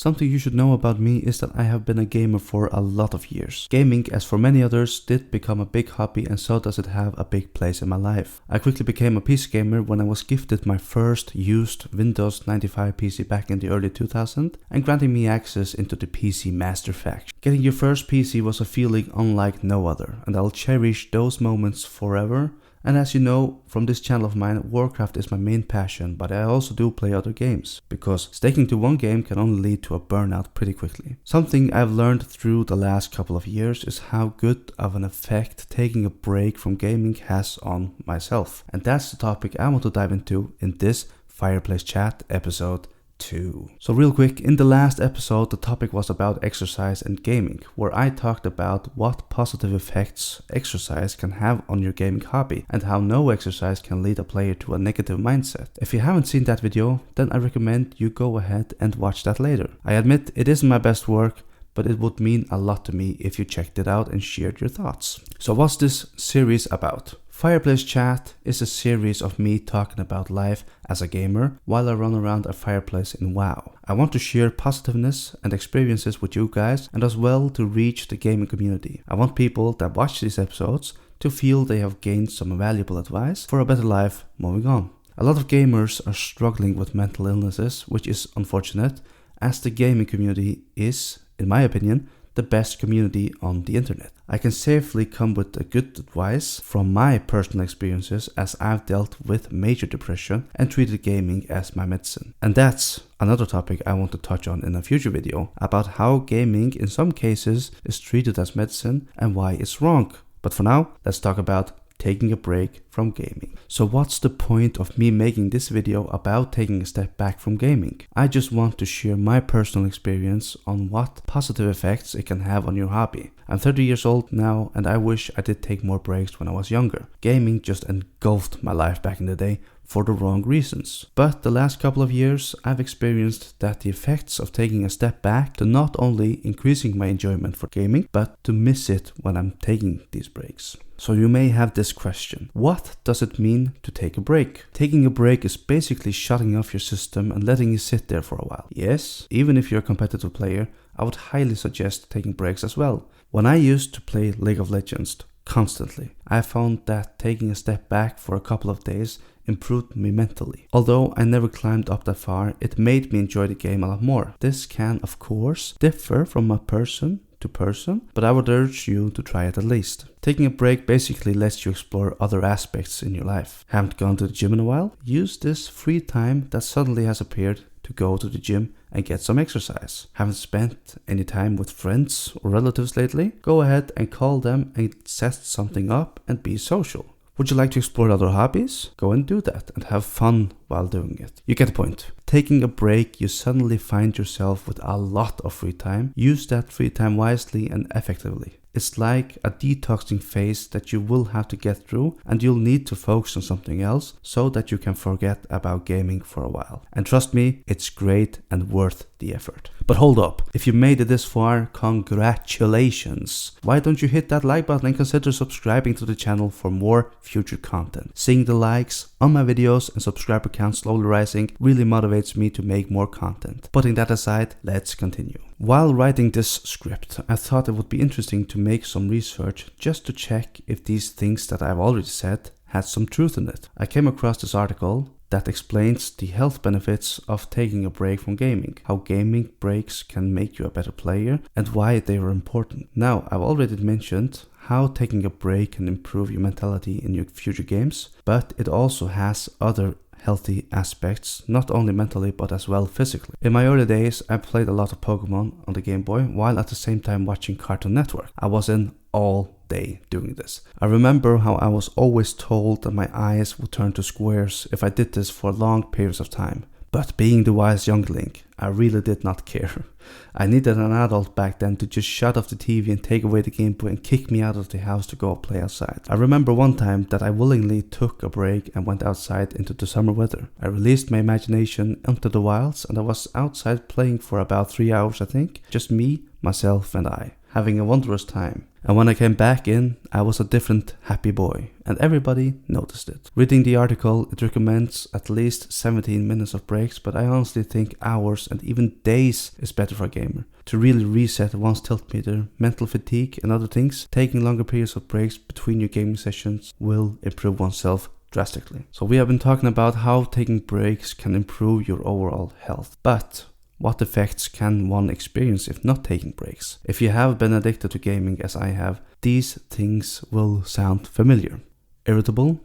Something you should know about me is that I have been a gamer for a lot of years. Gaming, as for many others, did become a big hobby, and so does it have a big place in my life. I quickly became a PC gamer when I was gifted my first used Windows 95 PC back in the early 2000s and granting me access into the PC Master faction. Getting your first PC was a feeling unlike no other, and I'll cherish those moments forever. And as you know from this channel of mine, Warcraft is my main passion, but I also do play other games, because sticking to one game can only lead to a burnout pretty quickly. Something I've learned through the last couple of years is how good of an effect taking a break from gaming has on myself. And that's the topic I want to dive into in this Fireplace Chat episode 2. So real quick, in the last episode the topic was about exercise and gaming, where I talked about what positive effects exercise can have on your gaming hobby and how no exercise can lead a player to a negative mindset. If you haven't seen that video, then I recommend you go ahead and watch that later. I admit it isn't my best work, but it would mean a lot to me if you checked it out and shared your thoughts. So what's this series about? Fireplace Chat is a series of me talking about life as a gamer while I run around a fireplace in WoW. I want to share positiveness and experiences with you guys, and as well to reach the gaming community. I want people that watch these episodes to feel they have gained some valuable advice for a better life moving on. A lot of gamers are struggling with mental illnesses, which is unfortunate, as the gaming community is, in my opinion, the best community on the internet. I can safely come with a good advice from my personal experiences, as I've dealt with major depression and treated gaming as my medicine. And that's another topic I want to touch on in a future video, about how gaming in some cases is treated as medicine and why it's wrong. But for now, let's talk about taking a break from gaming. So what's the point of me making this video about taking a step back from gaming? I just want to share my personal experience on what positive effects it can have on your hobby. I'm 30 years old now, and I wish I did take more breaks when I was younger. Gaming just engulfed my life back in the day for the wrong reasons. But the last couple of years I've experienced that the effects of taking a step back to not only increasing my enjoyment for gaming, but to miss it when I'm taking these breaks. So you may have this question: what does it mean to take a break? Taking a break is basically shutting off your system and letting you sit there for a while. Yes, even if you're a competitive player, I would highly suggest taking breaks as well. When I used to play League of Legends constantly, I found that taking a step back for a couple of days improved me mentally. Although I never climbed up that far, it made me enjoy the game a lot more. This can, of course, differ from a person to person, but I would urge you to try it at least. Taking a break basically lets you explore other aspects in your life. Haven't gone to the gym in a while? Use this free time that suddenly has appeared to go to the gym and get some exercise. Haven't spent any time with friends or relatives lately? Go ahead and call them and set something up and be social. Would you like to explore other hobbies? Go and do that and have fun while doing it. You get the point. Taking a break, you suddenly find yourself with a lot of free time. Use that free time wisely and effectively. It's like a detoxing phase that you will have to get through, and you'll need to focus on something else so that you can forget about gaming for a while. And trust me, it's great and worth the effort. But hold up, if you made it this far, congratulations! Why don't you hit that like button and consider subscribing to the channel for more future content? Seeing the likes on my videos and subscriber count slowly rising really motivates me to make more content. Putting that aside, let's continue. While writing this script, I thought it would be interesting to make some research just to check if these things that I've already said had some truth in it. I came across this article that explains the health benefits of taking a break from gaming, how gaming breaks can make you a better player, and why they are important. Now, I've already mentioned how taking a break can improve your mentality in your future games, but it also has other healthy aspects, not only mentally but as well physically. In my early days, I played a lot of Pokemon on the Game Boy while at the same time watching Cartoon Network. I was in all day doing this. I remember how I was always told that my eyes would turn to squares if I did this for long periods of time. But being the wise youngling, I really did not care. I needed an adult back then to just shut off the TV and take away the Game Boy and kick me out of the house to go play outside. I remember one time that I willingly took a break and went outside into the summer weather. I released my imagination into the wilds, and I was outside playing for about 3 hours, I think. Just me, myself and I, having a wondrous time. And when I came back in, I was a different happy boy, and everybody noticed it. Reading the article, it recommends at least 17 minutes of breaks, but I honestly think hours and even days is better for a gamer. To really reset one's tilt meter, mental fatigue and other things, taking longer periods of breaks between your gaming sessions will improve oneself drastically. So we have been talking about how taking breaks can improve your overall health, but what effects can one experience if not taking breaks? If you have been addicted to gaming as I have, these things will sound familiar. Irritable,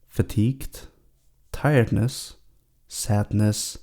fatigued, tiredness, sadness,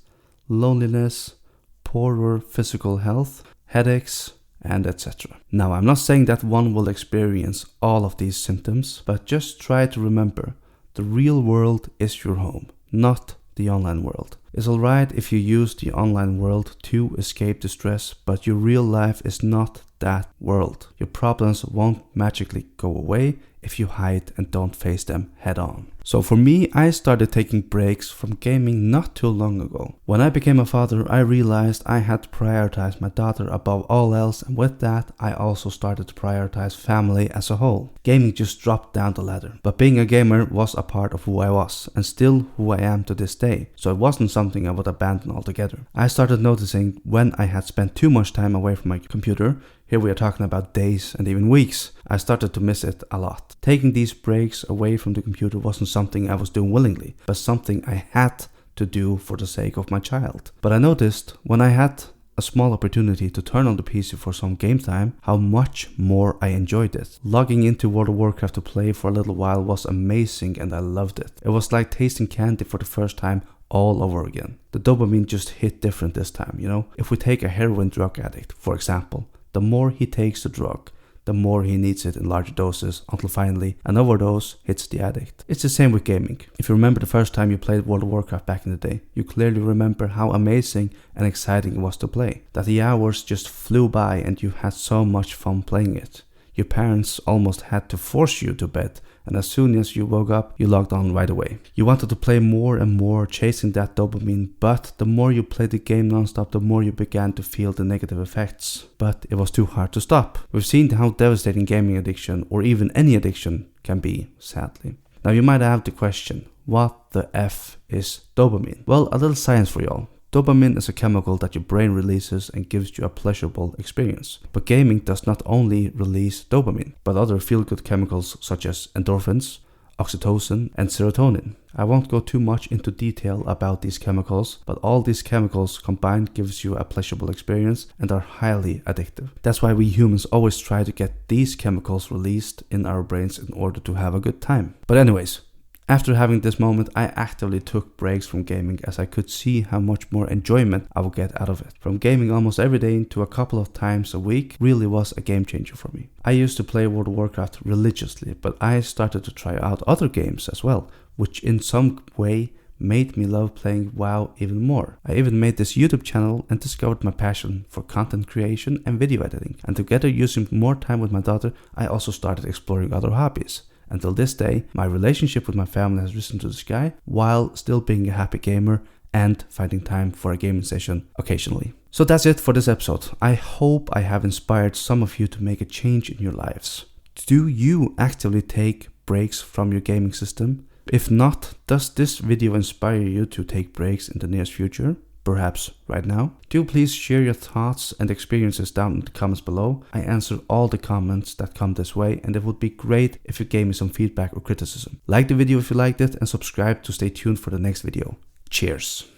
loneliness, poorer physical health, headaches, and etc. Now, I'm not saying that one will experience all of these symptoms, but just try to remember, the real world is your home, not the online world. It's alright if you use the online world to escape the stress, but your real life is not that world. Your problems won't magically go away if you hide and don't face them head on. So for me, I started taking breaks from gaming not too long ago. When I became a father, I realized I had to prioritize my daughter above all else, and with that, I also started to prioritize family as a whole. Gaming just dropped down the ladder, but being a gamer was a part of who I was, and still who I am to this day, so it wasn't something I would abandon altogether. I started noticing when I had spent too much time away from my computer. Here we are talking about days and even weeks. I started to miss it a lot. Taking these breaks away from the computer wasn't something I was doing willingly, but something I had to do for the sake of my child. But I noticed when I had a small opportunity to turn on the PC for some game time, how much more I enjoyed it. Logging into World of Warcraft to play for a little while was amazing and I loved it. It was like tasting candy for the first time all over again. The dopamine just hit different this time, you know? If we take a heroin drug addict, for example, the more he takes the drug, the more he needs it in larger doses until finally an overdose hits the addict. It's the same with gaming. If you remember the first time you played World of Warcraft back in the day, you clearly remember how amazing and exciting it was to play. That the hours just flew by and you had so much fun playing it. Your parents almost had to force you to bed, and as soon as you woke up, you logged on right away. You wanted to play more and more, chasing that dopamine, but the more you played the game non-stop, the more you began to feel the negative effects. But it was too hard to stop. We've seen how devastating gaming addiction, or even any addiction, can be, sadly. Now you might have the question, what the F is dopamine? Well, a little science for y'all. Dopamine is a chemical that your brain releases and gives you a pleasurable experience. But gaming does not only release dopamine, but other feel-good chemicals such as endorphins, oxytocin, and serotonin. I won't go too much into detail about these chemicals, but all these chemicals combined gives you a pleasurable experience and are highly addictive. That's why we humans always try to get these chemicals released in our brains in order to have a good time. But anyways, after having this moment, I actively took breaks from gaming as I could see how much more enjoyment I would get out of it. From gaming almost every day to a couple of times a week really was a game changer for me. I used to play World of Warcraft religiously, but I started to try out other games as well, which in some way made me love playing WoW even more. I even made this YouTube channel and discovered my passion for content creation and video editing. And together using more time with my daughter, I also started exploring other hobbies. Until this day, my relationship with my family has risen to the sky while still being a happy gamer and finding time for a gaming session occasionally. So that's it for this episode. I hope I have inspired some of you to make a change in your lives. Do you actively take breaks from your gaming system? If not, does this video inspire you to take breaks in the nearest future? Perhaps right now? Do please share your thoughts and experiences down in the comments below. I answer all the comments that come this way, and it would be great if you gave me some feedback or criticism. Like the video if you liked it and subscribe to stay tuned for the next video. Cheers!